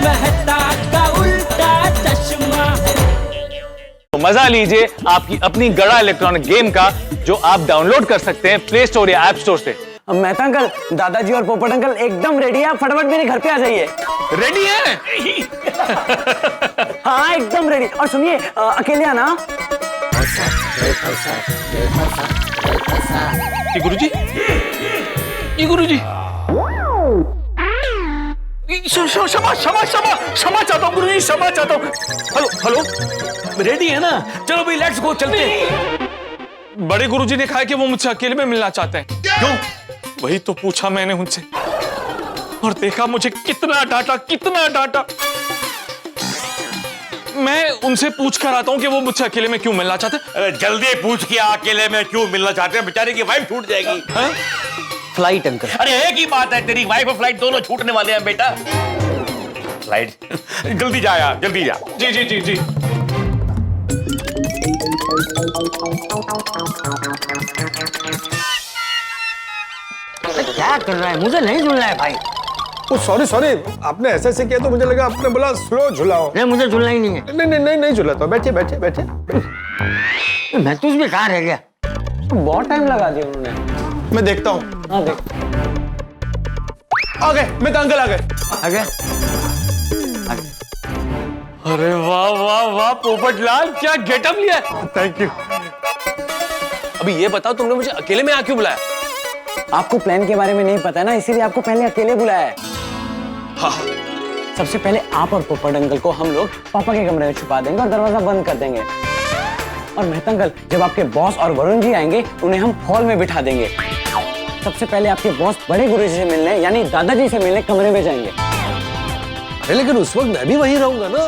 मेहता का उल्टा चश्मा। मजा लीजिए आपकी अपनी गड़ा इलेक्ट्रॉनिक गेम का, जो आप डाउनलोड कर सकते हैं प्ले स्टोर या ऐप स्टोर से। मेहता अंकल, दादाजी और पोपट अंकल एकदम रेडी है, आप फटाफट मेरे घर पे आ जाइए। रेडी है? हाँ एकदम रेडी। और सुनिए, अकेले आना। गुरुजी, ये गुरुजी, क्षमा क्षमा क्षमा क्षमा चाहता हूँ गुरुजी, क्षमा चाहता हूँ। हेलो हेलो, रेडी है ना? चलो भाई लेट्स गो, चलते हैं। बड़े गुरुजी ने कहा कि वो मुझसे अकेले में मिलना चाहते हैं। क्यों? वही तो पूछा मैंने उनसे, और देखा मुझे कितना डांटा, कितना डांटा। मैं उनसे पूछ कर आता हूँ कि वो मुझसे अकेले में क्यों मिलना चाहते हैं। जल्दी पूछ के अकेले में क्यों मिलना चाहते हैं, बेचारे की वाइफ छूट जाएगी। हाँ? Flight uncle. अरे एक ही बात है, तेरी वाइफ और फ्लाइट दोनों छूटने वाले हैं बेटा। फ्लाइट जल्दी जा यार, जल्दी जा। जी जी जी जी। क्या कर रहा है? मुझे नहीं झूलना है भाई। सॉरी सॉरी, आपने ऐसे ऐसे किया तो मुझे लगा आपने बोला स्लो झुलाओ। नहीं, मुझे झूलना ही नहीं है। नहीं नहीं नहीं नहीं झुलाता, बैठिए बैठिए बैठिए। महसूस भी कहाँ रह गया? बहुत टाइम लगा दिया उन्होंने। मैं देखता हूँ। हाँ देख, आ गए, मैं अंकल आ गए। आ गया। अरे वाह वाह वाह पोपटलाल, क्या गेटअप लिया है। Thank you. अभी ये बताओ, तुमने मुझे अकेले में क्यों बुलाया? आपको प्लान के बारे में नहीं पता ना, इसीलिए आपको पहले अकेले बुलाया है। हाँ। सबसे पहले आप और पोपट अंकल को हम लोग पापा के कमरे में छुपा देंगे और दरवाजा बंद कर देंगे। और मेहता अंकल, जब आपके बॉस और वरुण जी आएंगे, उन्हें हम हॉल में बिठा देंगे। सबसे पहले आपके बॉस बड़े गुरुजी से मिलने, यानी दादाजी से मिलने कमरे में जाएंगे। अरे लेकिन उस वक्त मैं भी वहीं रहूंगा ना।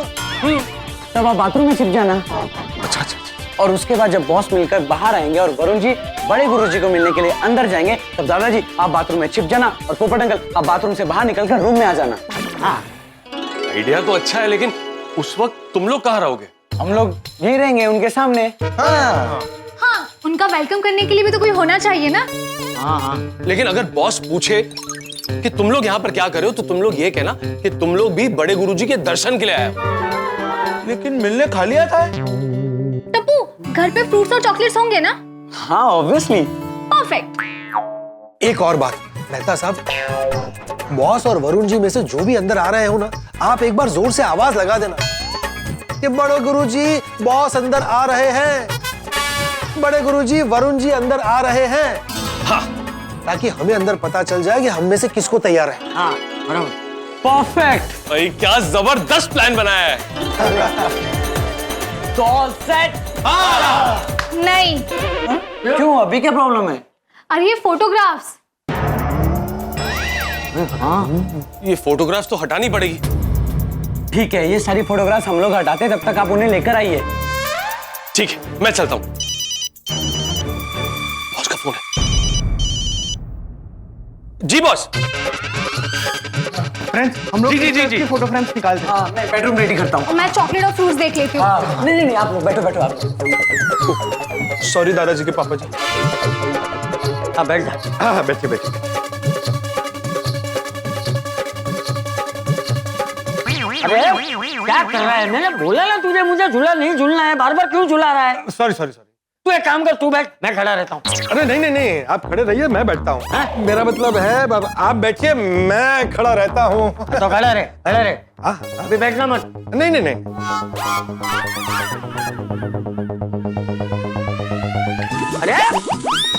तब आप बाथरूम में छिप जाना। अच्छा अच्छा। और उसके बाद जब बॉस मिलकर बाहर आएंगे और वरुण जी बड़े गुरुजी को मिलने के लिए अंदर जाएंगे, तब दादाजी आप बाथरूम में छिप जाना और पोपट अंकल आप बाथरूम से बाहर निकलकर रूम में आ जाना। हाँ, आइडिया तो अच्छा है, लेकिन उस वक्त तुम लोग कहाँ रहोगे? हम लोग यहीं रहेंगे उनके सामने। हाँ, उनका वेलकम करने के लिए भी तो कोई होना चाहिए ना। हाँ हाँ। लेकिन अगर बॉस पूछे कि तुम लोग यहाँ पर क्या कर रहे हो, तो तुम लोग ये कहना कि तुम लोग भी बड़े गुरुजी के दर्शन के लिए आए हो। लेकिन मिलने खाली आता है। टप्पू, घर पे फ्रूट्स और चॉकलेट्स होंगे ना? हाँ ऑब्वियसली। परफेक्ट। एक और बात मेहता साहब, बॉस और वरुण जी में से जो भी अंदर आ रहे हो ना, आप एक बार जोर से आवाज लगा देना कि बड़े गुरुजी बॉस अंदर आ रहे हैं, बड़े गुरुजी वरुण जी अंदर आ रहे हैं। हाँ, ताकि हमें अंदर पता चल जाए कि हम में से किसको तैयार है। हाँ बराबर, परफेक्ट। भाई क्या जबरदस्त प्लान बनाया है। तो ऑल सेट। नहीं। क्यों, अभी क्या प्रॉब्लम है? अरे ये फोटोग्राफ्स। हाँ ये फोटोग्राफ्स तो हटानी पड़ेगी। ठीक है, ये सारी फोटोग्राफ्स हम लोग हटाते, तब तक आप उन्हें लेकर आइए। ठीक है, मैं चलता हूँ। बॉस का फोन है। जी बॉस। फ्रेंड्स, हम लोग जी, जी, जी। फोटो फ्रेम्स निकालते हैं। हाँ, मैं बेडरूम रेडी करता हूँ। मैं चॉकलेट और फ्रूट्स देख लेती हूँ। हाँ, नहीं नहीं नहीं, आप लोग बैठो बैठो आप। सॉरी दादाजी के पापा जी। हाँ बैठ जा। हाँ हाँ बैठिए बैठिए। अरे क्या कर रहा है? मैंने बोला ना तुझे, मुझे झूला नहीं झूलना है, बार बार क्यों झूला रहा है? Sorry sorry sorry. तू एक काम कर, तू बैठ, मैं खड़ा रहता हूँ। अरे नहीं नहीं नहीं, आप खड़े रहिए, मैं बैठता हूँ। मेरा मतलब है आप बैठिए, मैं खड़ा रहता हूँ। तो खड़ा रहे, खड़ा रहे। हाँ, अभी बैठना मत। नहीं नहीं नहीं। अरे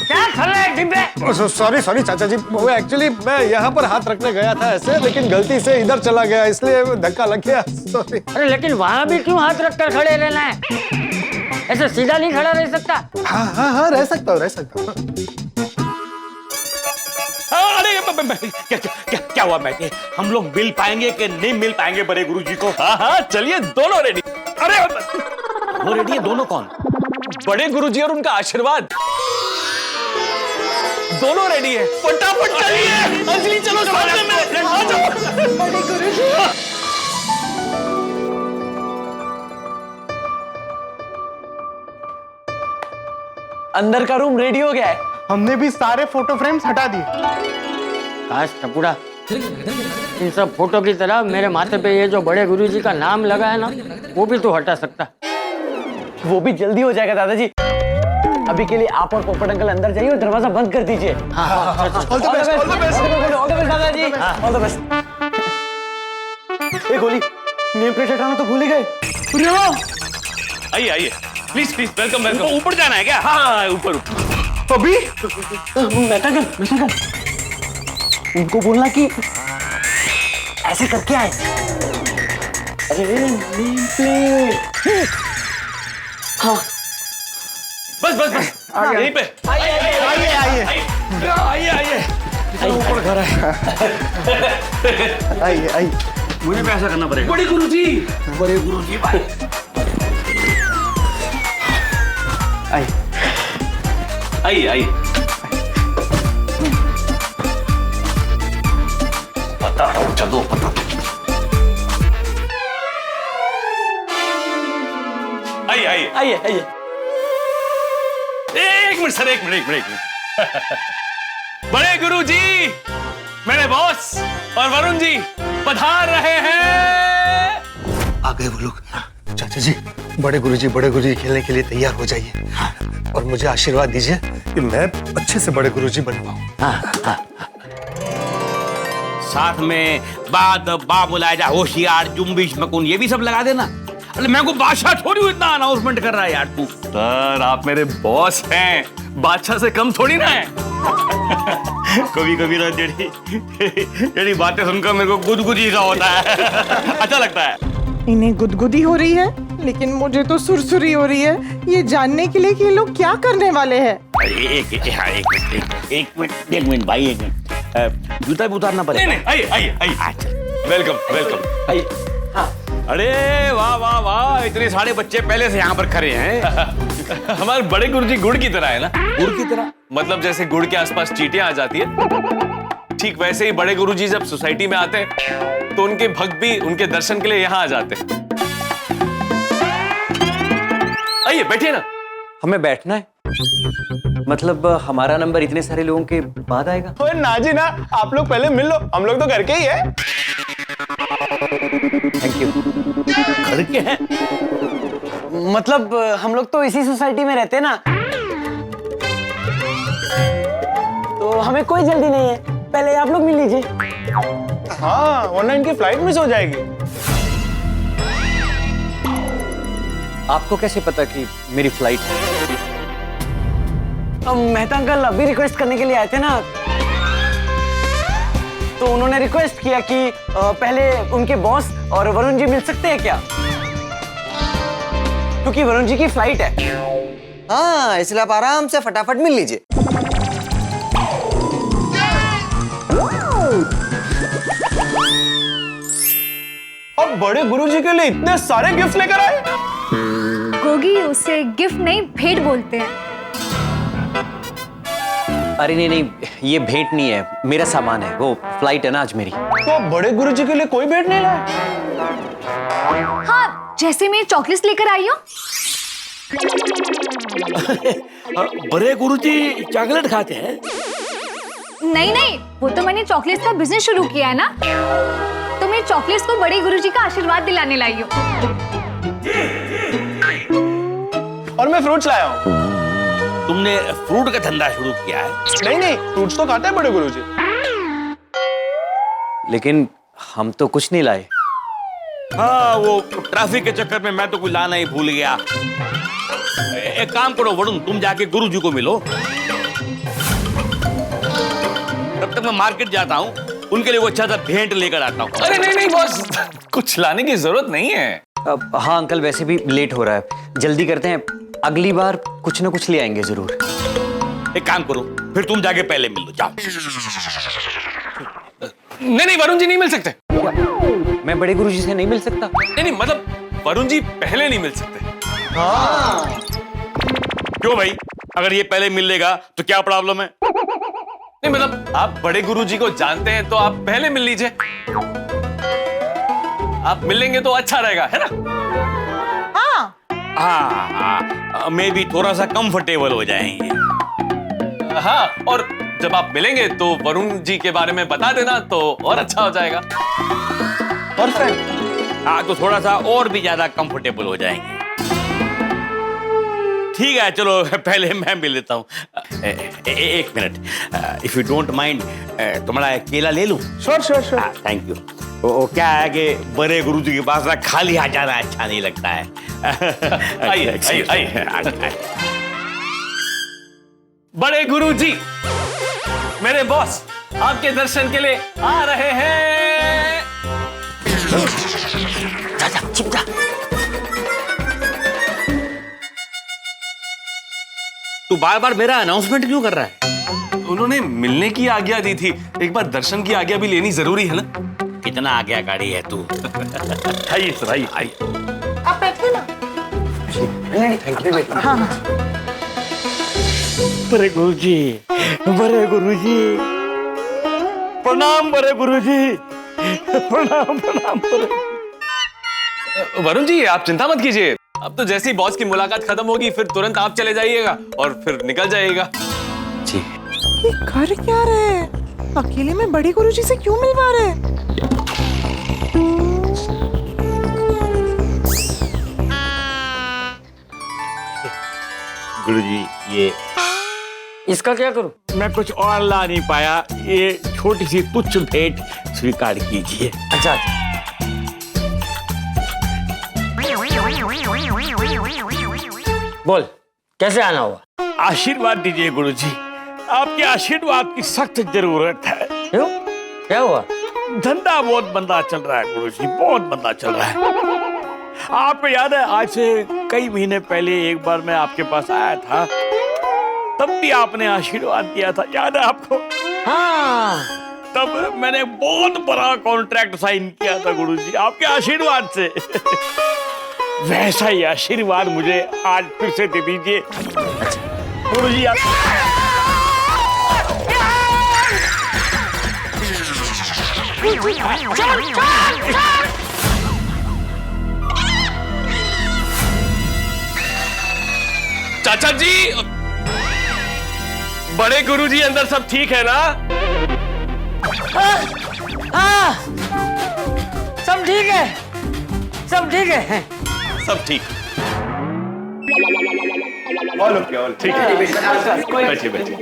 क्या कर रहा है डिब्बे? सॉरी सॉरी चाचा जी, वो एक्चुअली मैं यहाँ पर हाथ रखने गया था ऐसे, लेकिन गलती से इधर चला गया, इसलिए धक्का लग गया। सॉरी। अरे लेकिन वहाँ भी क्यों हाथ रखकर खड़े रहना है? ऐसे सीधा नहीं खड़ा रह सकता? हाँ हाँ हाँ, रह सकता हूँ रह सकता हूँ। अरे क्या हुआ बेटे, हम लोग मिल पाएंगे कि नहीं मिल पाएंगे बड़े गुरुजी को? हाँ हाँ, चलिए दोनों रेडी। अरे वो रेडी है, दोनों कौन? बड़े गुरुजी और उनका आशीर्वाद, दोनों रेडी है। फटाफट चलिए। अंजलि चलो सामने में, आ जाओ। बड़े गुरुजी। अंदर का रूम रेडी हो गया है। हमने भी सारे फोटो फ्रेम्स हटा दिए। काश टपुड़ा, इन सब फोटो की तरह मेरे माथे पे ये जो बड़े गुरुजी का नाम लगा है ना, वो भी तो हटा सकता। वो भी जल्दी हो जाएगा दादाजी। अभी के लिए आप और पोपट अंकल अंदर जाइए और दरवाजा बंद कर दीजिए। All the best, all the best. All the best दादाजी, ऑल द बेस्ट। ए गोली, नेम प्लेट हटाना तो भूल ही गए। आइए आइए, प्लीज प्लीज, वेलकम वेलकम। ऊपर जाना है क्या? हाँ ऊपर ऊपर। अभी मेटागन, उनको बोलना कि ऐसे करके आए। अरे नेम प्लेट। हाँ बस बस बस, यहीं पे। आइए ऊपर घर है। आइए। मुझे भी ऐसा करना पड़ेगा। बड़े गुरुजी भाई। आइए। पता चलो पता। आइए। एक मिनट सर, एक मिनट। बड़े गुरुजी, मेरे बॉस और वरुण जी पधार रहे हैं। आ गए वो लोग। चाचा जी, बड़े गुरुजी खेलने के लिए तैयार हो जाइए और मुझे आशीर्वाद दीजिए कि मैं अच्छे से बड़े गुरुजी बन पाऊं। साथ में बा बुलाया जा, होशियार, जुम्बिश, मकुन, ये भी सब लगा देना। अरे मैं को बादशाह थोड़ी हूं, इतना अनाउंसमेंट कर रहा है यार तू। सर आप मेरे बॉस हैं, बादशाह से कम थोड़ी ना है। कभी ना जेडी बातें सुनकर मेरे को गुदगुदी सा होता है। अच्छा लगता है। इन्हें गुदगुदी हो रही है, लेकिन मुझे तो सुरसुरी हो रही है ये जानने के लिए कि ये लोग क्या करने वाले हैं। एक मिनट भाई, एक मिनट। जूता भी उतारना पड़ेगा। नहीं, आइए। वेलकम। आइए। हाँ अरे वाह, इतने सारे बच्चे पहले से यहाँ पर खड़े हैं। हमारे बड़े गुरुजी गुड़ की तरह है ना। गुड़ की तरह? मतलब जैसे गुड़ के आसपास चींटियां आ जाती है, ठीक वैसे ही बड़े गुरुजी जब सोसाइटी में आते हैं तो उनके भक्त भी उनके दर्शन के लिए यहाँ आ जाते हैं। आइए बैठिए ना। हमें बैठना है, मतलब हमारा नंबर इतने सारे लोगों के बाद आएगा। ओए ना जी ना, आप लोग पहले मिल लो, हम लोग तो घर के ही है। Thank you. घर के हैं? मतलब हम लोग तो इसी सोसाइटी में रहते हैं ना, तो हमें कोई जल्दी नहीं है। पहले आप लोग मिल लीजिए। हाँ, वरना इनकी फ्लाइट मिस हो जाएगी। आपको कैसे पता कि मेरी फ्लाइट है? मेहता अंकल अभी रिक्वेस्ट करने के लिए आए थे ना, तो उन्होंने रिक्वेस्ट किया कि पहले उनके बॉस और वरुण जी मिल सकते हैं क्या, क्योंकि वरुण जी की फ्लाइट है। हाँ, इसलिए आप आराम से फटाफट मिल लीजिए। अब बड़े गुरुजी के लिए इतने सारे गिफ्ट लेकर आए। गोगी, उसे गिफ्ट नहीं भेंट बोलते हैं। अरे नहीं, ये भेंट नहीं है, मेरा सामान है, वो फ्लाइट है ना आज मेरी। तो बड़े गुरुजी के लिए कोई भेंट नहीं लाया? हाँ, जैसे मैं चॉकलेट लेकर आई हूँ। बड़े गुरुजी चॉकलेट खाते हैं? नहीं, वो तो मैंने चॉकलेट का बिजनेस शुरू किया है ना, तो मैं चॉकलेट्स को बड़े गुरुजी का आशीर्वाद दिलाने लाई हूँ। और मैं फ्रूट्स लाया हूँ। तुमने फ्रूट का धंधा शुरू किया है? नहीं, फ्रूट्स तो खाते हैं बड़े गुरुजी। लेकिन हम तो कुछ नहीं लाए। हाँ, वो ट्रैफिक के चक्कर में मैं तो कुछ लाना ही भूल गया। एक काम करो वरुण, तुम जाके गुरुजी को मिलो, तब तक मैं मार्केट जाता हूँ, उनके लिए वो अच्छा सा भेंट लेकर आता हूँ। अरे नहीं बॉस, कुछ लाने की जरूरत नहीं है। हाँ अंकल, वैसे भी लेट हो रहा है, जल्दी करते हैं, अगली बार कुछ ना कुछ ले आएंगे जरूर। एक काम करो, फिर तुम जाके पहले मिल लो, जाओ। नहीं वरुण जी नहीं मिल सकते। मैं बड़े गुरुजी से नहीं मिल सकता? नहीं मतलब वरुण जी पहले नहीं मिल सकते। हाँ। क्यों भाई, अगर ये पहले मिल लेगा तो क्या प्रॉब्लम है? नहीं मतलब आप बड़े गुरुजी को जानते हैं तो आप पहले मिल लीजिए, आप मिलेंगे तो अच्छा रहेगा, है ना? हाँ, मैं भी थोड़ा सा कंफर्टेबल हो जाएंगे। हाँ, और जब आप मिलेंगे तो वरुण जी के बारे में बता देना तो और अच्छा हो जाएगा। परफेक्ट। हाँ, तो थोड़ा सा और भी ज्यादा कंफर्टेबल हो जाएंगे। ठीक है, चलो पहले मैं मिल लेता हूँ। एक minute, if you don't mind, तुम्हारा केला ले लूं? Sure sure sure. Thank you. वो क्या है कि बड़े गुरुजी के पास ना खाली हाथ जाना अच्छा नहीं लगता है। आइए आइए आइए। बड़े गुरुजी, मेरे बॉस आपके दर्शन के लिए आ रहे हैं। जा, छिप जा। तू बार बार मेरा अनाउंसमेंट क्यों कर रहा है? उन्होंने मिलने की आज्ञा दी थी, एक बार दर्शन की आज्ञा भी लेनी जरूरी है ना। कितना आज्ञाकारी है तू। आइए सर, आइए आइए। आप बैठो ना। हाँ हाँ। बड़े गुरुजी, बड़े गुरुजी, प्रणाम बड़े गुरुजी, प्रणाम प्रणाम बड़े। वरुण जी, आप चिंता मत कीजिए, अब तो जैसे ही बॉस की मुलाकात खत्म होगी फिर तुरंत आप चले जाइएगा और फिर निकल जाइएगा। जी। ये कर क्या रहे हैं? अकेले में बड़े गुरुजी से क्यों मिलवा रहे हैं? गुरुजी, ये इसका क्या करूं? मैं कुछ और ला नहीं पाया, ये छोटी सी तुच्छ भेंट स्वीकार कीजिए। अच्छा, बोल कैसे आना हुआ? आशीर्वाद दीजिए गुरुजी, आपके आशीर्वाद की सख्त जरूरत है। क्यों, क्या हुआ? धंधा बहुत मंदा चल रहा है गुरुजी, बहुत मंदा चल रहा है। आपको याद है, आज से कई महीने पहले एक बार मैं आपके पास आया था, तब भी आपने आशीर्वाद दिया था, याद है आपको? हाँ, तब मैंने बहुत बड़ा कॉन्ट्रैक्ट साइन किया था गुरुजी, आपके आशीर्वाद से। वैसा ही आशीर्वाद मुझे आज फिर से दे दीजिए गुरुजी। आप चाचा जी, बड़े गुरुजी अंदर सब ठीक है ना? सब ठीक है, सब ठीक है, सब ठीक। ऑल ओके, ऑल ठीक है, बैठिए बैठिए।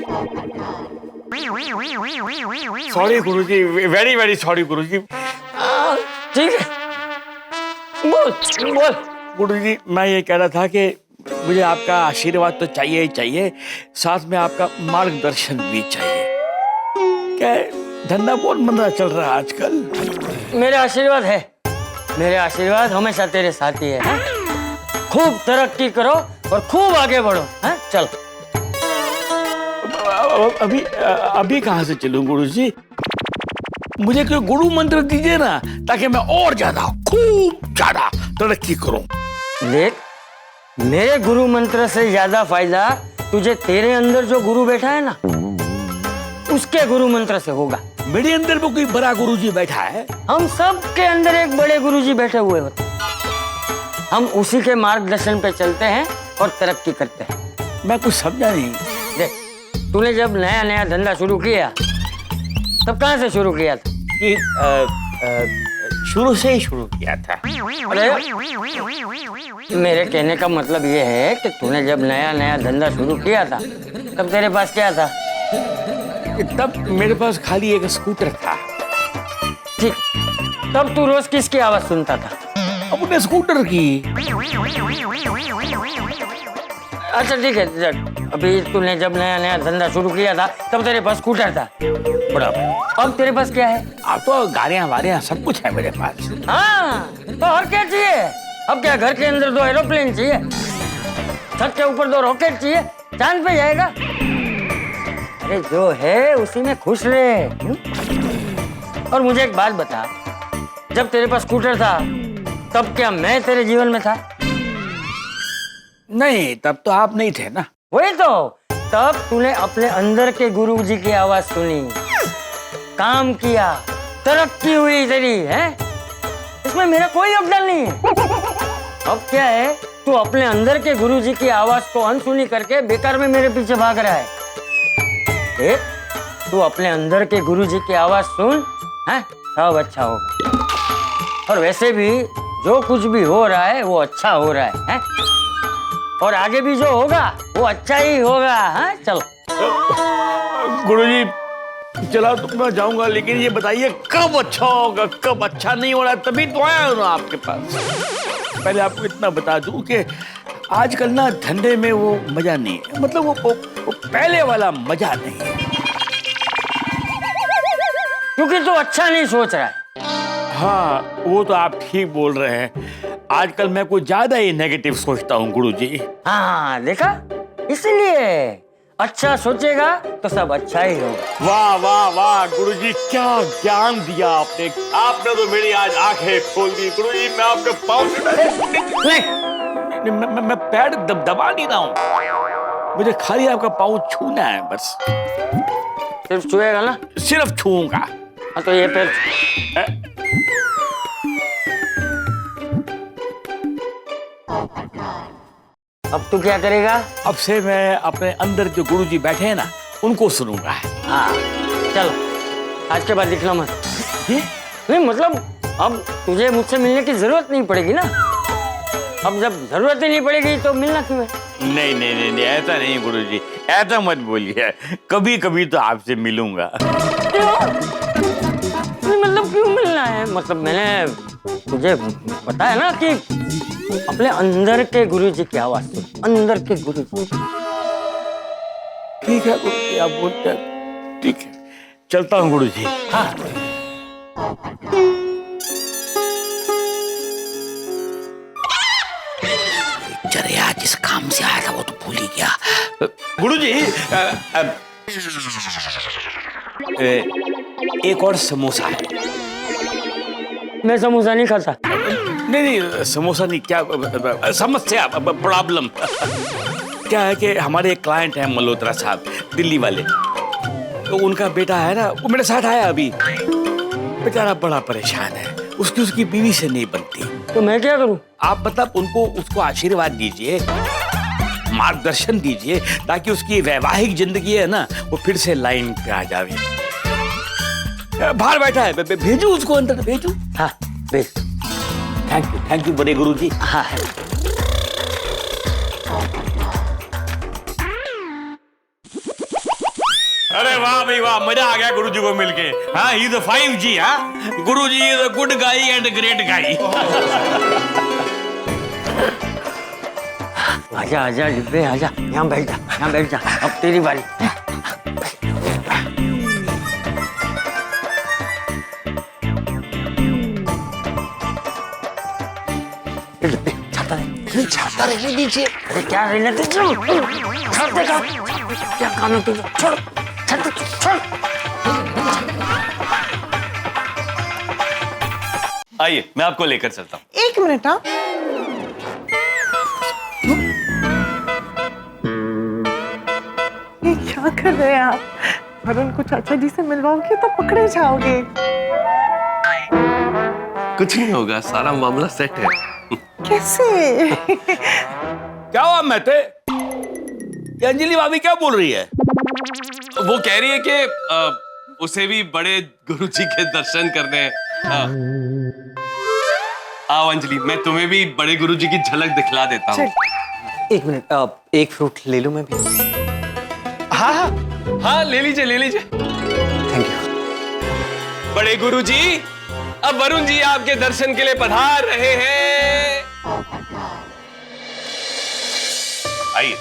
सॉरी गुरुजी, वेरी वेरी सॉरी गुरुजी। ठीक है, बोल बोल। गुरुजी, मैं ये कह रहा था कि मुझे आपका आशीर्वाद तो चाहिए ही चाहिए, साथ में आपका मार्गदर्शन भी चाहिए। क्या धंधा बहुत मंदा चल रहा है आजकल। मेरा आशीर्वाद है, मेरे आशीर्वाद हमेशा तेरे साथ ही है। खूब तरक्की करो और खूब आगे बढ़ो। है? चल। अभी कहाँ से चलूं गुरुजी? मुझे कोई गुरु मंत्र दीजिए ना, ताकि मैं और ज्यादा, खूब ज्यादा तरक्की करूं। देख, मेरे गुरु मंत्र से ज्यादा फायदा तुझे तेरे अंदर जो गुरु बैठा है ना, उसके गुरु मंत्र से होगा। मेरे अंदर भी कोई बड़ा गुरुजी बैठा है? हम सब के अंदर एक बड़े गुरुजी बैठे हुए होते, हम उसी के मार्गदर्शन पे चलते हैं और तरक्की करते हैं। मैं कुछ समझा नहीं। देख, तूने जब नया नया धंधा शुरू किया तब कहाँ से शुरू किया था? कि शुरू से ही शुरू किया था। अरे, मेरे कहने का मतलब ये है कि तूने जब नया नया धंधा शुरू किया था तब तेरे पास क्या था? तब मेरे पास खाली एक स्कूटर था। ठीक, तब तू रोज किसकी आवाज सुनता था? अपने स्कूटर की। अच्छा ठीक है, अभी तूने जब नया नया धंधा शुरू किया था तब तेरे पास स्कूटर था। बड़ा, अब तेरे पास क्या है? अब तो गाड़ियां वाड़ियां सब कुछ है मेरे पास। हाँ, तो और क्या चाहिए? अब क्या घर के अंदर 2 एरोप्लेन चाहिए, छत के ऊपर 2 रॉकेट चाहिए, चांद पे जाएगा? अरे जो है उसी में खुश रहे। और मुझे एक बात बता, जब तेरे पास स्कूटर था तब क्या मैं तेरे जीवन में था? नहीं, तब तो आप नहीं थे ना। वही तो, तब तूने अपने अंदर के गुरुजी की आवाज सुनी, काम किया, तरक्की हुई तेरी, है? इसमें मेरा कोई योगदान नहीं है। अब क्या है, तू अपने अंदर के गुरुजी की आवाज को अनसुनी करके बेकार में मेरे पीछे भाग रहा है। देख, तू अपने अंदर के गुरुजी की आवाज सुन, हैं? सब अच्छा होगा। और वैसे भी जो कुछ भी हो रहा है वो अच्छा हो रहा है? और आगे भी जो होगा वो अच्छा ही होगा। हाँ चलो। गुरुजी चला तो मैं जाऊंगा, लेकिन ये बताइए कब अच्छा होगा, कब अच्छा नहीं हो रहा, तभी तो आया हूं ना आपके पास। पहले आपको इतना बता दूं कि आजकल ना धंधे में वो मजा नहीं है, मतलब वो पहले वाला मजा नहीं है। क्योंकि तू अच्छा नहीं सोच रहा है। हाँ वो तो आप ठीक बोल रहे हैं, आजकल मैं कुछ ज्यादा ही नेगेटिव सोचता हूँ गुरुजी। हाँ देखा, इसलिए अच्छा सोचेगा तो सब अच्छा ही होगा। वाह वाह वाह गुरुजी, क्या ज्ञान दिया आपने। आपने तो मेरी आज आंखें खोल दी गुरुजी। मैं आपके पाँव मैं पैर दबा नहीं रहा हूँ, मुझे खाली आपका पाँव छूना है बस। सिर्फ छुएगा ना? सिर्फ छूऊंगा। हाँ तो ये पैर अब तू क्या करेगा? अब से मैं अपने अंदर जो गुरुजी बैठे हैं ना उनको सुनूंगा। हाँ चलो, आज के बाद दिखना मत। नहीं मतलब अब तुझे मुझसे मिलने की जरूरत नहीं पड़ेगी ना। अब जब जरूरत ही नहीं पड़ेगी तो मिलना क्यों है? नहीं नहीं नहीं, नहीं ऐसा नहीं गुरुजी, ऐसा मत बोलिए। कभी कभी तो आपसे मिलूंगा। मतलब क्यों मिलना है? मतलब मैंने तुझे बताया ना कि अपने अंदर के गुरुजी की आवाज सुन, अंदर के गुरुजी। ठीक है गुरुजी, आप बोलते हैं, ठीक है चलता हूँ गुरुजी। हाँ चले यार, जिस काम से आया था वो तो भूल ही गया। गुरुजी एक और समोसा है। मैं समोसा नहीं खाता। नहीं समोसा नहीं, क्या समस्या, प्रॉब्लम क्या है कि हमारे एक क्लाइंट हैं मल्होत्रा साहब, दिल्ली वाले, तो उनका बेटा है ना, वो मेरे साथ आया अभी, बेचारा बड़ा परेशान है, उसकी बीवी से नहीं बनती। तो मैं क्या करूं? आप मतलब उसको आशीर्वाद दीजिए, मार्गदर्शन दीजिए, ताकि उसकी वैवाहिक जिंदगी है ना वो फिर से लाइन पे आ जाए। बाहर बैठा है, भेजू उसको अंदर, भेजू? हाँ भेज। थैंक यू बड़े गुरुजी। हाँ अरे वाह भाई वाह, मजा आ गया गुरुजी को मिलके। हाँ ही इज 5G। हाँ गुरुजी is a good guy and great guy. आजा आजा डिब्बे, आजा यहाँ बैठ जा, यहाँ बैठ जा, अब तेरी बारी। छाता रहने दीजिए। अरे क्या रहने दीजिए? छाते का क्या काम है तुझे? छोड़ छाते, छोड़। आइए मैं आपको लेकर चलता हूँ। एक मिनट। हाँ ये क्या कर रहे हैं आप? वरुण को चाचा जी से मिलवाओगे तो पकड़े जाओगे। कुछ नहीं होगा, सारा मामला सेट है। कैसे? क्या हुआ महते? ये अंजलि भाभी क्या बोल रही है? वो कह रही है कि उसे भी बड़े गुरुजी के दर्शन करने हैं। आओ अंजलि, मैं तुम्हें भी बड़े गुरुजी की झलक दिखला देता हूँ। एक मिनट, एक फ्रूट ले लूं मैं भी? हाँ हाँ हाँ, ले लीजिए ले लीजिए। Thank you. बड़े गुरुजी, अब वरुण जी आपके दर्शन के लिए पधार रहे हैं। आइए।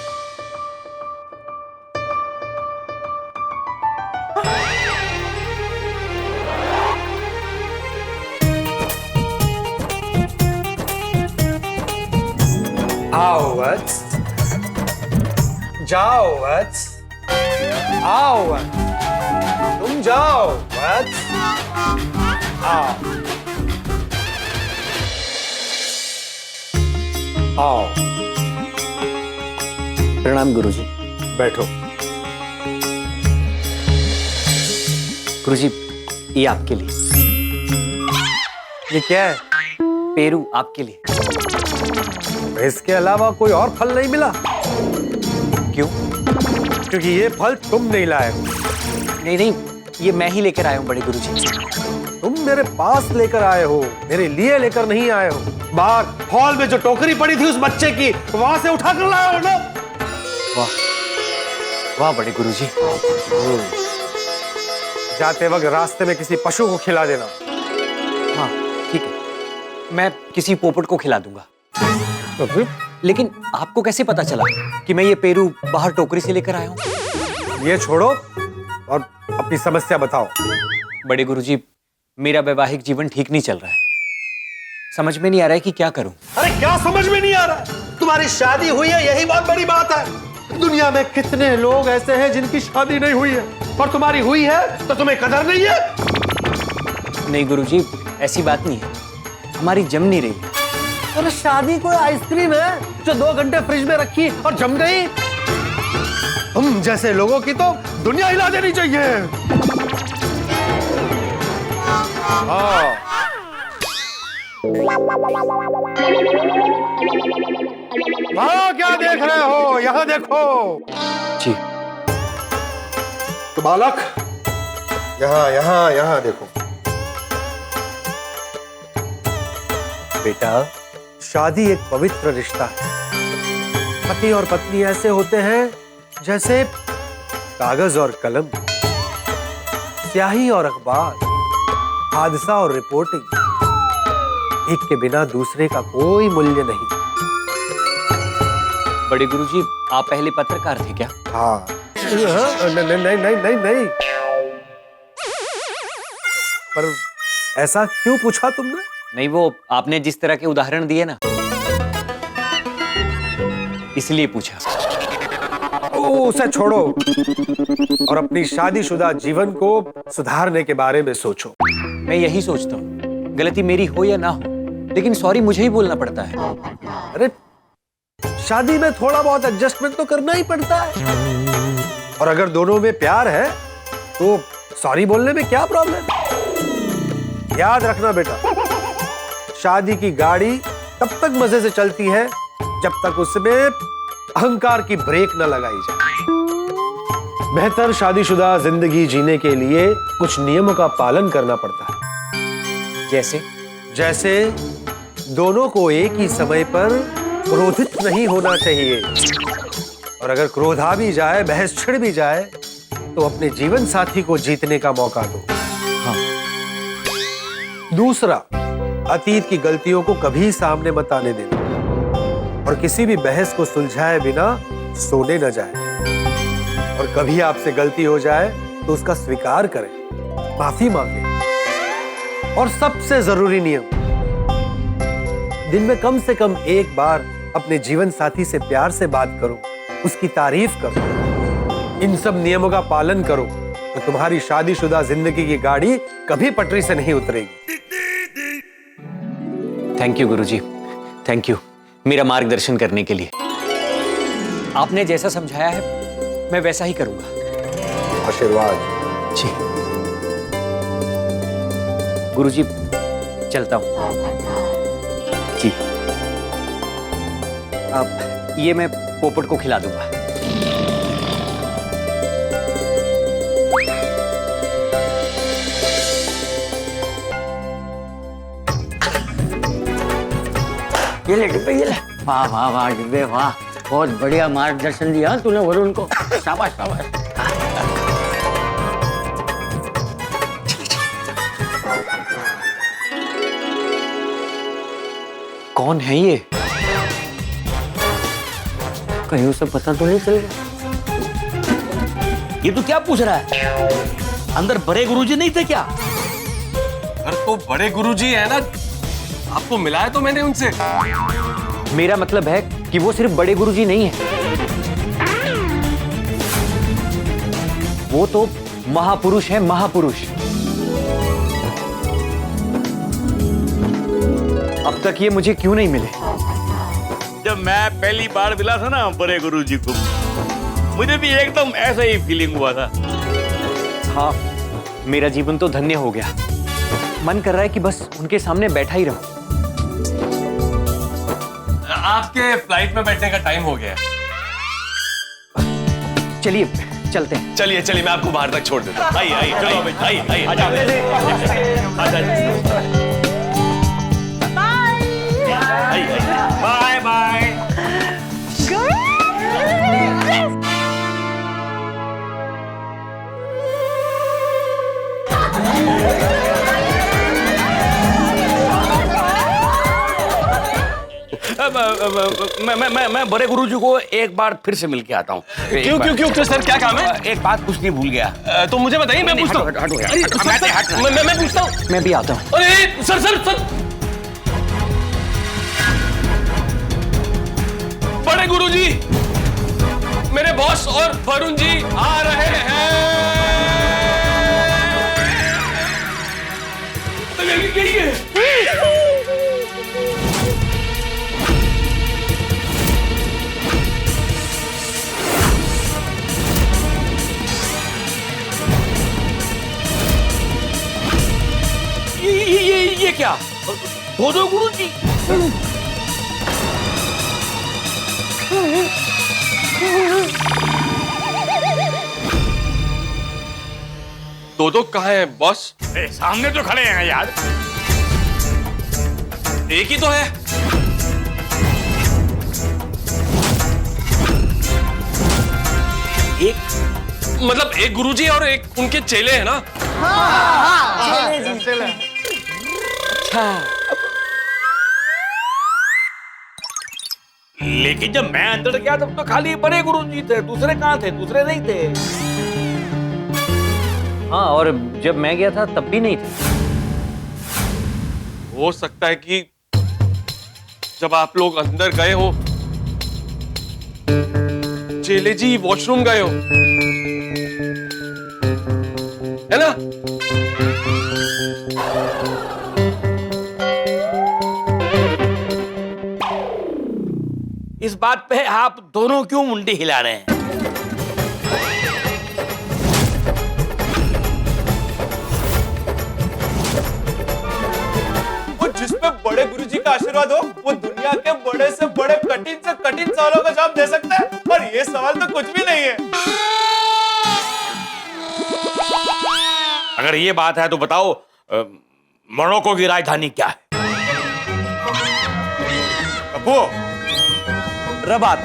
आओ वत्स, जाओ वत्स, आओ वत्स, तुम जाओ वत्स, आओ आओ। प्रणाम गुरुजी। बैठो। गुरुजी ये आपके लिए। ये क्या है? पेरू आपके लिए। इसके अलावा कोई और फल नहीं मिला? क्यों? क्योंकि ये फल तुम नहीं लाए हो। नहीं नहीं, ये मैं ही लेकर आया हूँ बड़े गुरुजी। तुम मेरे पास लेकर आए हो, मेरे लिए लेकर नहीं आए हो। बाहर हॉल में जो टोकरी पड़ी थी उस बच्चे की, वहां से उठा कर लाए हो ना। वाह वाह बड़े गुरुजी। जाते वक्त रास्ते में किसी पशु को खिला देना। हाँ ठीक है, मैं किसी पोपट को खिला दूंगा। तो फिर लेकिन आपको कैसे पता चला कि मैं ये पेरू बाहर टोकरी से लेकर आया हूँ? ये छोड़ो और अपनी समस्या बताओ। बड़े गुरुजी, मेरा वैवाहिक जीवन ठीक नहीं चल रहा है। समझ में नहीं आ रहा है कि क्या करूं। अरे क्या समझ में नहीं आ रहा है? तुम्हारी शादी हुई है, यही बहुत बड़ी बात है। दुनिया में कितने लोग ऐसे हैं जिनकी शादी नहीं हुई है, और तुम्हारी हुई है तो तुम्हें कदर नहीं है। नहीं गुरुजी, ऐसी बात नहीं है, हमारी जम नहीं रही। अरे शादी कोई आइसक्रीम है जो 2 घंटे फ्रिज में रखी और जम गई? तुम जैसे लोगों की तो दुनिया हिला देनी चाहिए। हाँ। वहाँ क्या देख रहे हो? यहाँ देखो। जी। तो बालक, यहाँ यहाँ यहाँ देखो। बेटा, शादी एक पवित्र रिश्ता है। पति और पत्नी ऐसे होते हैं जैसे कागज और कलम, स्याही और अखबार, हादसा और रिपोर्टिंग। एक के बिना दूसरे का कोई मूल्य नहीं। बड़े गुरुजी, आप पहले पत्रकार थे क्या? हाँ। नहीं नहीं नहीं नहीं नहीं। पर ऐसा क्यों पूछा तुमने? नहीं, वो आपने जिस तरह के उदाहरण दिए ना, इसलिए पूछा। उसे छोड़ो और अपनी शादीशुदा जीवन को सुधारने के बारे में सोचो। मैं यही सोचता हूँ, गलती मेरी हो या ना हो, लेकिन सॉरी मुझे ही बोलना पड़ता है। अरे शादी में थोड़ा बहुत एडजस्टमेंट तो करना ही पड़ता है, और अगर दोनों में प्यार है तो सॉरी बोलने में क्या प्रॉब्लम? याद रखना बेटा, शादी की गाड़ी तब तक मजे से चलती है जब तक उसमें अहंकार की ब्रेक न लगाई जाए। बेहतर शादीशुदा जिंदगी जीने के लिए कुछ नियमों का पालन करना पड़ता है। जैसे दोनों को एक ही समय पर क्रोधित नहीं होना चाहिए, और अगर क्रोध आ भी जाए, बहस छिड़ भी जाए, तो अपने जीवन साथी को जीतने का मौका दो। हाँ। दूसरा, अतीत की गलतियों को कभी सामने मत आने देना, और किसी भी बहस को सुलझाए बिना सोने न जाए। और कभी आपसे गलती हो जाए तो उसका स्वीकार करें, माफी मांगे। और सबसे जरूरी नियम, दिन में कम से कम एक बार अपने जीवन साथी से प्यार से बात करो, उसकी तारीफ करो। इन सब नियमों का पालन करो तो तुम्हारी शादीशुदा जिंदगी की गाड़ी कभी पटरी से नहीं उतरेगी। Thank you Guruji, thank you मेरा मार्गदर्शन करने के लिए। आपने जैसा समझाया है मैं वैसा ही करूंगा। आशीर्वाद। जी गुरुजी, चलता हूं। जी, अब ये मैं पोपट को खिला दूंगा। ये ले डिब्बे, ये ले। वाह वाह वाह डिब्बे, वाह, बहुत बढ़िया मार्गदर्शन दिया तूने वरुण को। शाबाश शाबाश। कौन है ये? कहीं उसे पता तो नहीं चल गया? ये तो क्या पूछ रहा है? अंदर बड़े गुरुजी नहीं थे क्या? अगर तो बड़े गुरुजी है ना, आपको मिलाया तो मैंने उनसे। मेरा मतलब है कि वो सिर्फ बड़े गुरुजी नहीं है, वो तो महापुरुष है, महापुरुष। अब तक ये मुझे क्यों नहीं मिले? जब मैं पहली बार मिला था ना बड़े गुरुजी को, मुझे भी एकदम ऐसा ही फीलिंग हुआ था। हाँ, मेरा जीवन तो धन्य हो गया। मन कर रहा है कि बस उनके सामने बैठा ही रहूं। आपके फ्लाइट में बैठने का टाइम हो गया है। चलिए चलते हैं। चलिए चलिए, मैं आपको बाहर तक छोड़ देता हूँ। आइए आइए, चलो भाई, आइए आइए, बाय बाय। मैं बड़े गुरुजी को एक बार फिर से मिल के आता हूँ। क्यों क्यों क्यों क्यों सर, क्या काम है? एक बात पूछनी भूल गया। तो मुझे बताइए, मैं पूछता हूँ। हटो यार। अरे सर, मैं पूछता हूँ। मैं भी आता हूँ। अरे सर सर सर, बड़े गुरुजी, मेरे बॉस और वरुण जी आ रहे हैं। ये क्या? दो गुरुजी? दो कहाँ है बॉस? सामने तो खड़े हैं यार। एक ही तो है। एक मतलब एक गुरुजी और एक उनके चेले हैं ना? लेकिन जब मैं अंदर गया तब तो खाली बड़े गुरुजी थे, दूसरे कहाँ थे? दूसरे नहीं थे। हाँ, और जब मैं गया था तब भी नहीं थे। हो सकता है कि जब आप लोग अंदर गए हो, चेले जी वॉशरूम गए हो, है ना? इस बात पे आप दोनों क्यों मुंडी हिला रहे हैं? वो जिसपे बड़े गुरुजी का आशीर्वाद हो, वो दुनिया के बड़े से बड़े कठिन से कठिन सवालों का जवाब दे सकता है, और ये सवाल तो कुछ भी नहीं है। अगर ये बात है तो बताओ, मोरक्को की राजधानी क्या है? वो रबात।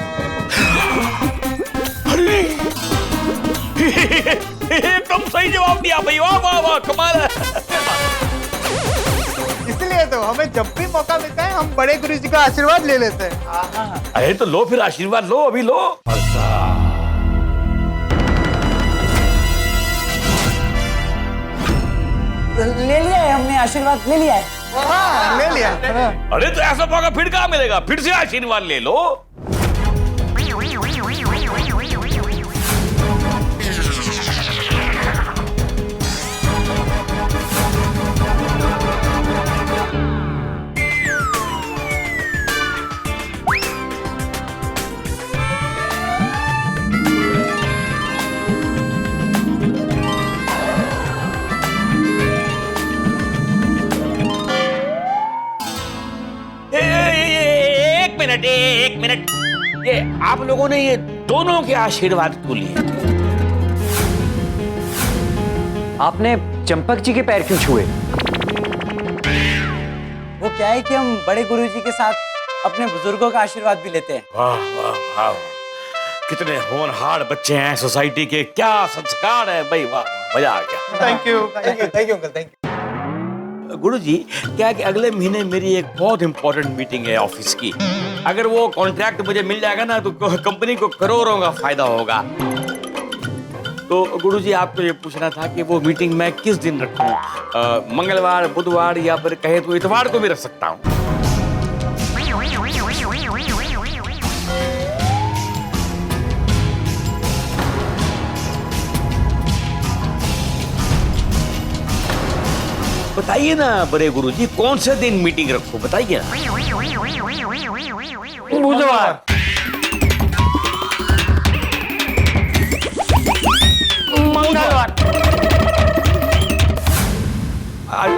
एकदम सही जवाब दिया भाई, वाह वाह वाह, कमाल है। इसलिए तो हमें जब भी मौका मिलता है हम बड़े गुरुजी का आशीर्वाद ले लेते हैं। अरे तो लो फिर आशीर्वाद लो, अभी लो। ले लिया है हमने, आशीर्वाद ले लिया है। हाँ, ले लिया। अरे तो ऐसा मौका फिर कहाँ मिलेगा? फिर से आशीर्वाद ले लो। एक मिनट, ये आप लोगों ने ये दोनों के आशीर्वाद क्यों लिए? आपने चंपक जी के पैर क्यों छुए? वो क्या है कि हम बड़े गुरुजी के साथ अपने बुजुर्गों का आशीर्वाद भी लेते हैं। वाह वाह वाह, कितने होनहार बच्चे हैं सोसाइटी के, क्या संस्कार है भाई, वाह मजा आ गया। Thank you uncle, thank you. गुरुजी, क्या कि अगले महीने मेरी एक बहुत इंपॉर्टेंट मीटिंग है ऑफिस की। अगर वो कॉन्ट्रैक्ट मुझे मिल जाएगा ना तो कंपनी को करोड़ों का फायदा होगा। तो गुरुजी, आपको ये पूछना था कि वो मीटिंग मैं किस दिन रखूं? मंगलवार, बुधवार या फिर कहे तो इतवार को भी रख सकता हूं। बताइए ना बड़े गुरुजी, कौन से दिन मीटिंग रखूं, बताइए ना। बुधवार। मंगलवार।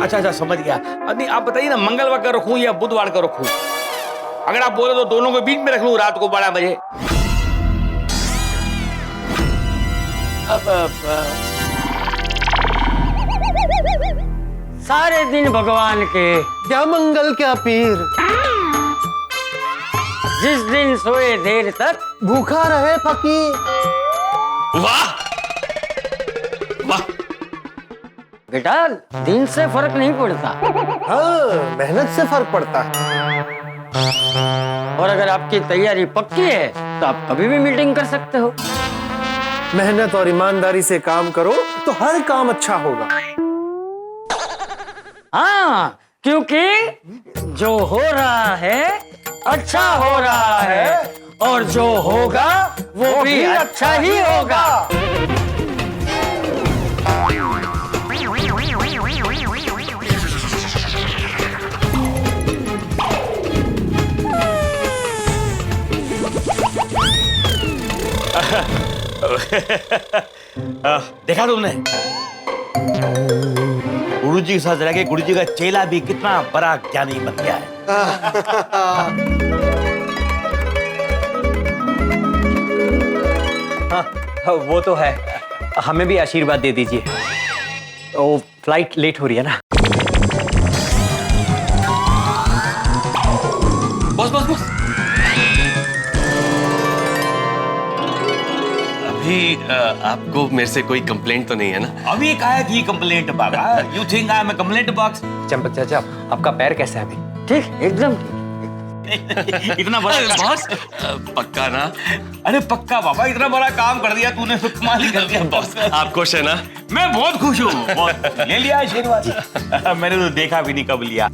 अच्छा समझ गया। नहीं आप बताइए ना, मंगलवार का रखूं या बुधवार का रखूं? अगर आप बोले तो दोनों के बीच में रख लूं, रात को 12 बजे। सारे दिन भगवान के, क्या मंगल क्या पीर, जिस दिन सोए देर तक भूखा रहे फकीर। वाह वाह। बेटा, दिन से फर्क नहीं पड़ता। हाँ, मेहनत से फर्क पड़ता है। और अगर आपकी तैयारी पक्की है तो आप कभी भी मीटिंग कर सकते हो। मेहनत और ईमानदारी से काम करो तो हर काम अच्छा होगा। हाँ, क्योंकि जो हो रहा है अच्छा हो रहा है, और जो होगा वो भी अच्छा ही होगा। देखा तुमने गुरुजी के साथ रह के गुरुजी का चेला भी कितना बड़ा ज्ञानी बन गया है। हाँ, वो तो है। हमें भी आशीर्वाद दे दीजिए। वो फ्लाइट लेट हो रही है ना। बॉस बॉस बॉस, अभी आपको मेरे से कोई कंप्लेंट तो नहीं है ना? अभी काहे की complaint Baba? You think I am a complaint box? Champak चाचा, आपका पैर कैसा है अभी? ठीक, एकदम ठीक। इतना बड़ा बॉस, पक्का ना? अरे पक्का बाबा, इतना बड़ा काम कर दिया तूने तो कमाल ही कर दिया बॉस। आप खुश है ना? मैं बहुत खुश हूँ। ले लिया आशीर्वाद? मैंने तो देखा भी नहीं कब लिया।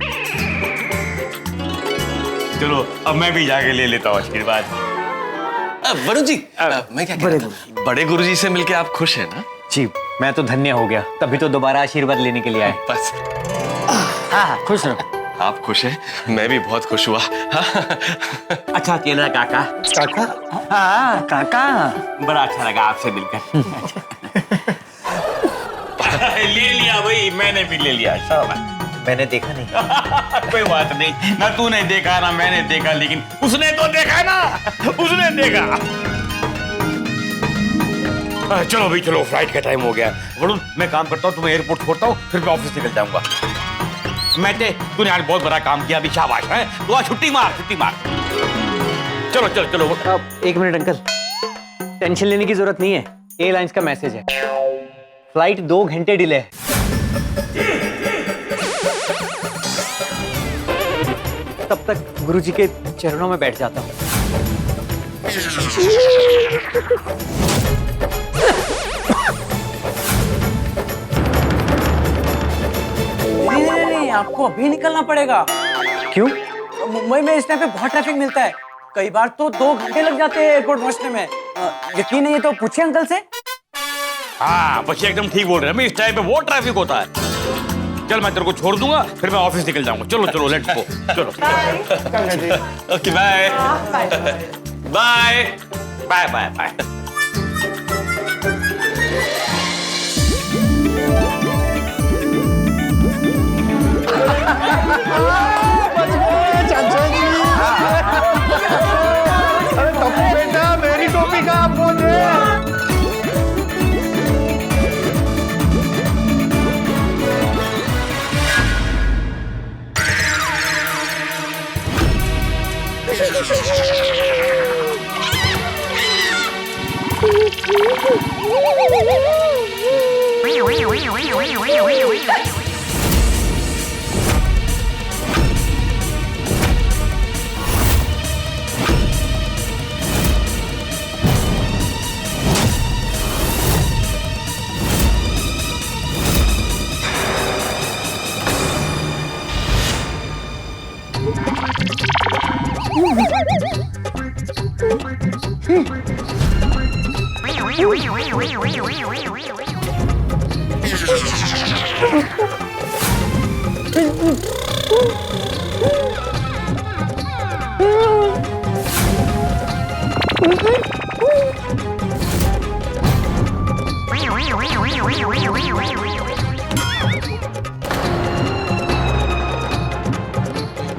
चलो अब मैं भी जाके ले लेता हूँ आशीर्वाद। वरुण जी, मैं क्या कह रहा था? बड़े गुरुजी से मिलके आप खुश हैं ना? जी, मैं तो धन्य हो गया, तभी तो दोबारा आशीर्वाद लेने के लिए आए। बस हाँ, खुश रहो। आप खुश हैं, मैं भी बहुत खुश हुआ। अच्छा चेला काका। काका? हाँ काका, बड़ा अच्छा लगा आपसे मिलकर। ले लिया भाई, मैंने भी ले लिया। मैंने देखा नहीं। कोई बात नहीं, ना तूने देखा ना मैंने देखा, लेकिन उसने तो देखा ना, उसने देखा। चलो भाई चलो, फ्लाइट का टाइम हो गया। वरुण, मैं काम करता हूँ, तुम्हें एयरपोर्ट छोड़ता हूँ, फिर मैं ऑफिस निकल जाऊंगा। तूने आज बहुत बड़ा काम किया, अभी शाबाश है। तू आज छुट्टी मार, छुट्टी मार। चलो चलो चलो। एक मिनट अंकल, टेंशन लेने की जरूरत नहीं है। एयरलाइंस का मैसेज है, फ्लाइट 2 घंटे डिले है। तब तक गुरुजी के चरणों में बैठ जाता हूँ। नहीं, आपको अभी निकलना पड़ेगा। क्यों? मुंबई में इस टाइम पे बहुत ट्रैफिक मिलता है, कई बार तो 2 घंटे लग जाते हैं एयरपोर्ट पहुंचने में। यकीन नहीं है तो पूछिए अंकल से। हाँ बच्चे एकदम ठीक बोल रहे हैं, इस टाइम पे बहुत ट्रैफिक होता है। चल मैं तेरे को छोड़ दूंगा, फिर मैं ऑफिस निकल जाऊंगा। चलो चलो लेट्स गो, चलो। Okay bye bye bye bye bye. अरे टप्पू बेटा, मेरी टोपी का आप बोल रहे हैं?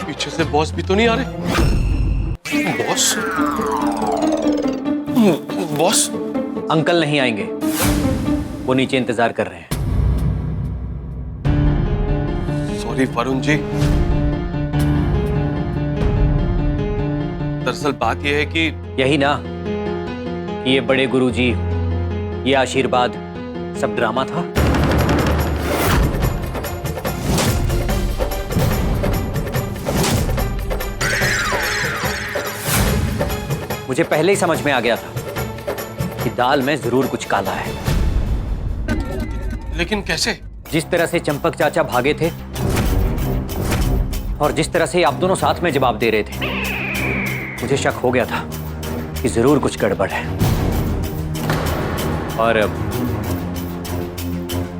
पीछे से बॉस भी तो नहीं आ रहे। बॉस? बॉस? अंकल नहीं आएंगे। वो नीचे इंतजार कर रहे हैं। सॉरी वरुण जी, दरअसल बात यह है कि यही ना कि ये बड़े गुरुजी, ये आशीर्वाद सब ड्रामा था। मुझे पहले ही समझ में आ गया था कि दाल में जरूर कुछ काला है। लेकिन कैसे? जिस तरह से चंपक चाचा भागे थे और जिस तरह से आप दोनों साथ में जवाब दे रहे थे, मुझे शक हो गया था कि जरूर कुछ गड़बड़ है। और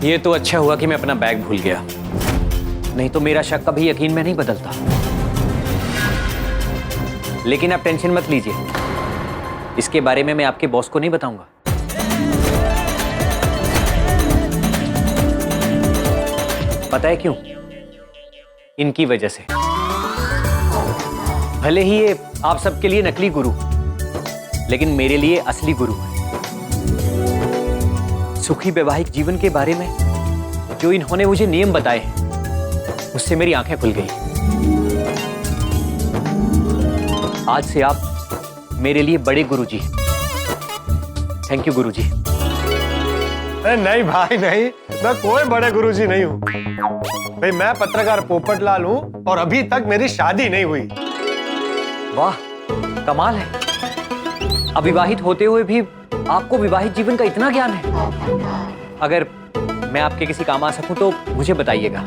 ये तो अच्छा हुआ कि मैं अपना बैग भूल गया, नहीं तो मेरा शक कभी यकीन में नहीं बदलता। लेकिन आप टेंशन मत लीजिए, इसके बारे में मैं आपके बॉस को नहीं बताऊंगा। पता है क्यों? इनकी वजह से। भले ही ये आप सबके लिए नकली गुरु, लेकिन मेरे लिए असली गुरु है। सुखी वैवाहिक जीवन के बारे में जो इन्होंने मुझे नियम बताए हैं, उससे मेरी आंखें खुल गई। आज से आप मेरे लिए बड़े गुरुजी। थैंक यू गुरुजी। नहीं भाई नहीं, मैं कोई बड़े गुरुजी नहीं हूँ भाई। मैं पत्रकार पोपटलाल हूँ और अभी तक मेरी शादी नहीं हुई। वाह, कमाल है। अविवाहित होते हुए भी आपको विवाहित जीवन का इतना ज्ञान है। अगर मैं आपके किसी काम आ सकूं तो मुझे बताइएगा।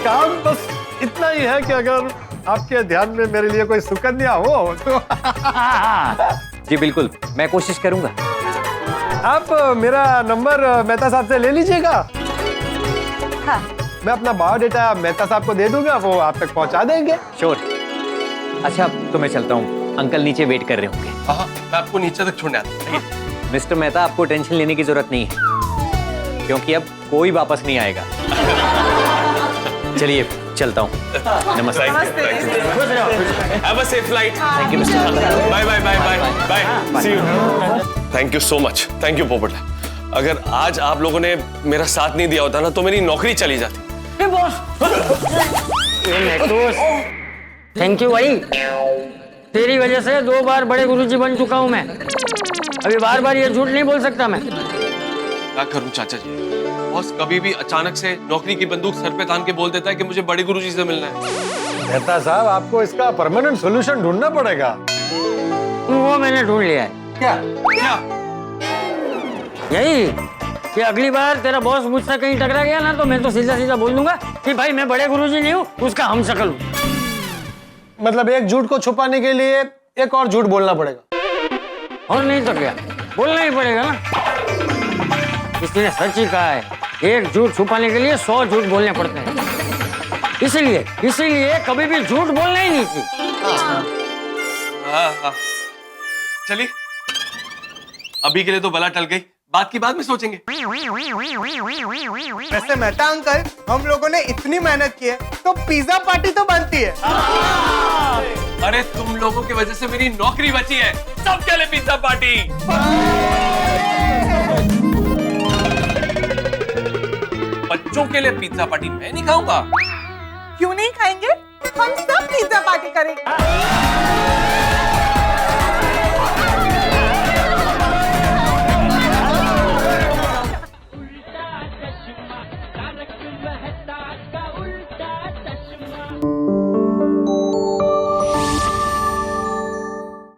काम बस इतना ही है कि अगर आपके ध्यान में मेरे लिए कोई सुकन्या हो तो जी बिल्कुल, मैं कोशिश करूंगा। आप मेरा नंबर मेहता साहब से ले लीजिएगा। हाँ। मैं अपना बायोडेटा मेहता साहब को दे दूंगा, वो आप तक पहुंचा देंगे। श्योर। अच्छा तो मैं चलता हूँ, अंकल नीचे वेट कर रहे होंगे। हाँ, मैं आपको नीचे तक छोड़ने आता हूँ। मिस्टर मेहता, आपको टेंशन लेने की जरूरत नहीं है, क्योंकि अब कोई वापस नहीं आएगा। चलिए चलता हूँ। नमस्ते। Have a safe flight. Thank you mister. Bye bye bye bye bye. See you. Thank you so much. Thank you पोपट। अगर आज आप लोगों ने मेरा साथ नहीं दिया होता ना, तो मेरी नौकरी चली जाती। थैंक यू भाई, तेरी वजह से 2 बार बड़े गुरुजी बन चुका हूँ मैं। अभी बार बार ये झूठ नहीं बोल सकता मैं। क्या करूं चाचा जी, बॉस कभी भी अचानक से नौकरी की बंदूक सर पे तान के बोल देता है कि मुझे बड़े गुरुजी से मिलना है। मेहता साहब, आपको इसका परमानेंट सॉल्यूशन ढूंढना पड़ेगा। वो मैंने ढूंढ लिया है। क्या? यही कि अगली बार तेरा बॉस मुझसे कहीं टकरा गया ना, तो मैं तो सीधा सीधा बोल दूंगा कि भाई मैं बड़े गुरुजी नहीं हूँ, उसका हमशक्ल हूँ। मतलब एक झूठ को छुपाने के लिए एक और झूठ बोलना पड़ेगा। और नहीं तो क्या, बोलना ही पड़ेगा ना। किसी ने सच ही कहा है, एक झूठ छुपाने के लिए 100 झूठ बोलने पड़ते हैं। इसीलिए कभी भी झूठ बोलना ही नहीं चाहिए। हाँ। चलिए, अभी के लिए तो बला टल गई, बात की बाद में सोचेंगे। वैसे मेहता अंकल, हम लोगों ने इतनी मेहनत की है तो पिज्जा पार्टी तो बनती है। अरे तुम लोगों की वजह से मेरी नौकरी बची है, सबके लिए पिज्जा पार्टी। बच्चों के लिए पिज्जा पार्टी मैं नहीं खाऊंगा। क्यों नहीं खाएंगे? हम सब पिज्जा पार्टी करेंगे।